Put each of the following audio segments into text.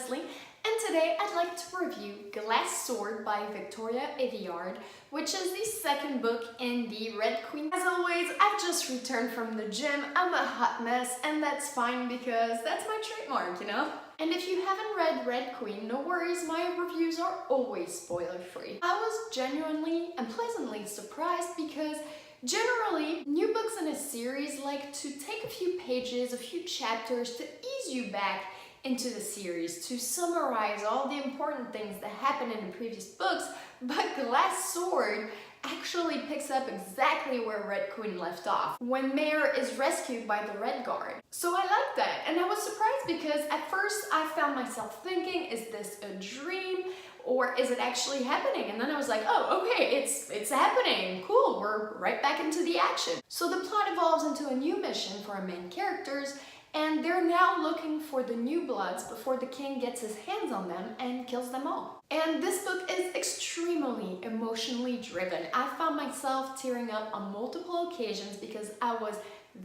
Leslie, and today I'd like to review Glass Sword by Victoria Aveyard, which is the second book in the Red Queen. As always, I've just returned from the gym. I'm a hot mess, and that's fine because that's my trademark, you know? And if you haven't read Red Queen, no worries, my reviews are always spoiler-free. I was genuinely and pleasantly surprised because generally, new books in a series like to take a few pages, a few chapters to ease you back into the series, to summarize all the important things that happened in the previous books, but Glass Sword actually picks up exactly where Red Queen left off, when Mayor is rescued by the Red Guard. So I like that, and I was surprised because at first I found myself thinking, is this a dream? Or is it actually happening? And then I was like, oh, okay, it's happening. Cool, we're right back into the action. So the plot evolves into a new mission for our main characters, and they're now looking for the new bloods before the king gets his hands on them and kills them all. And this book is extremely emotionally driven. I found myself tearing up on multiple occasions because I was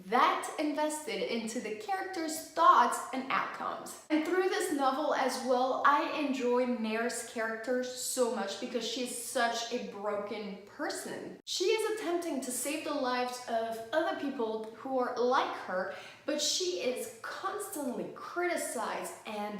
that invested into the characters' thoughts and outcomes. And through this novel as well, I enjoy Mare's character so much because she's such a broken person. She is attempting to save the lives of other people who are like her, but she is constantly criticized and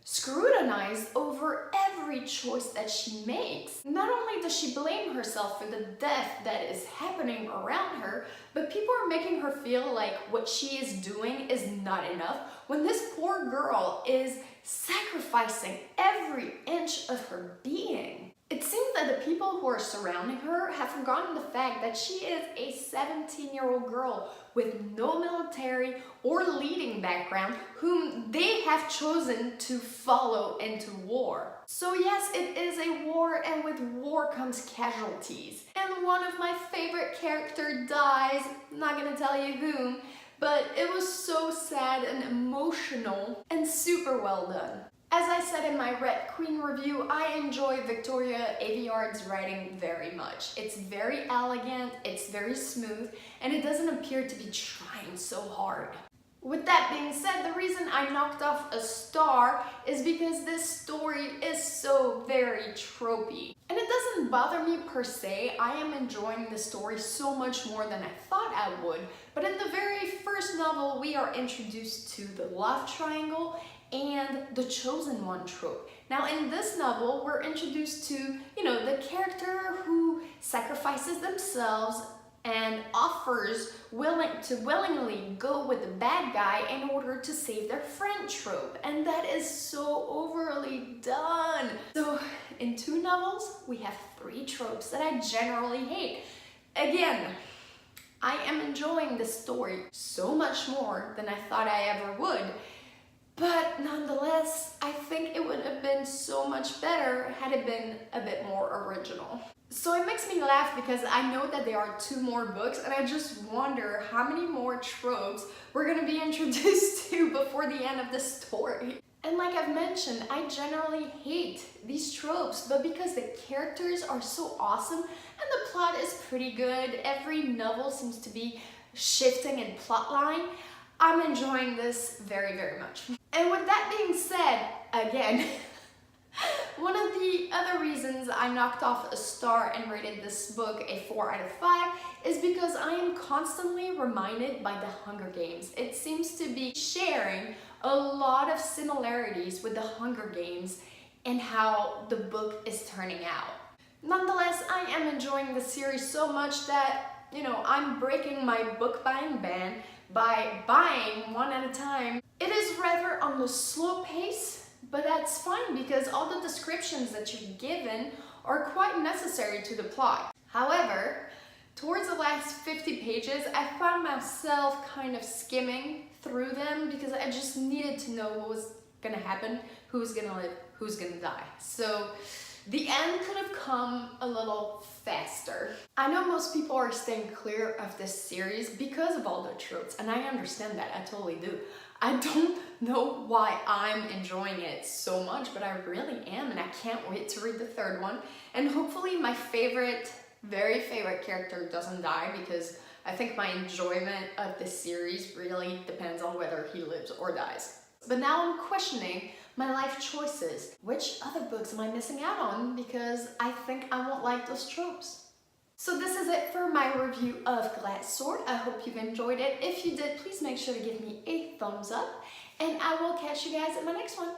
scrutinized over every choice that she makes. Not only does she blame herself for the death that is happening around her, but people are making her feel like what she is doing is not enough when this poor girl is sacrificing every inch of her being. It seems that the people who are surrounding her have forgotten the fact that she is a 17-year-old girl with no military or leading background whom they have chosen to follow into war. So yes, it is a war, and with war comes casualties. And one of my favorite characters dies, I'm not gonna tell you whom, but it was so sad and emotional and super well done. As I said in my Red Queen review, I enjoy Victoria Aveyard's writing very much. It's very elegant, it's very smooth, and it doesn't appear to be trying so hard. With that being said, the reason I knocked off a star is because this story is so very tropey. And it doesn't bother me per se. I am enjoying the story so much more than I thought I would. But in the very first novel, we are introduced to the love triangle and the chosen one trope. Now in this novel, we're introduced to, the character who sacrifices themselves and offers to willingly go with the bad guy in order to save their friend trope. And that is so overly done. So in two novels, we have three tropes that I generally hate. Again, I am enjoying this story so much more than I thought I ever would. But nonetheless, I think it would have been so much better had it been a bit more original. So it makes me laugh because I know that there are two more books, and I just wonder how many more tropes we're gonna be introduced to before the end of the story. And like I've mentioned, I generally hate these tropes, but because the characters are so awesome and the plot is pretty good, every novel seems to be shifting in plotline, I'm enjoying this very, very much. And with that being said, again, one of the other reasons I knocked off a star and rated this book a 4 out of 5 is because I am constantly reminded by the Hunger Games. It seems to be sharing a lot of similarities with the Hunger Games and how the book is turning out. Nonetheless, I am enjoying the series so much that, I'm breaking my book buying ban by buying one at a time. It is rather on the slow pace, but that's fine because all the descriptions that you're given are quite necessary to the plot. However, towards the last 50 pages, I found myself kind of skimming through them because I just needed to know what was gonna happen, who's gonna live, who's gonna die. So the end could have come a little faster. I know most people are staying clear of this series because of all the tropes, and I understand that, I totally do. I don't know why I'm enjoying it so much, but I really am, and I can't wait to read the third one. And hopefully my very favorite character doesn't die, because I think my enjoyment of this series really depends on whether he lives or dies. But now I'm questioning my life choices. Which other books am I missing out on? Because I think I won't like those tropes. So this is it for my review of Glass Sword. I hope you've enjoyed it. If you did, please make sure to give me a thumbs up, and I will catch you guys in my next one.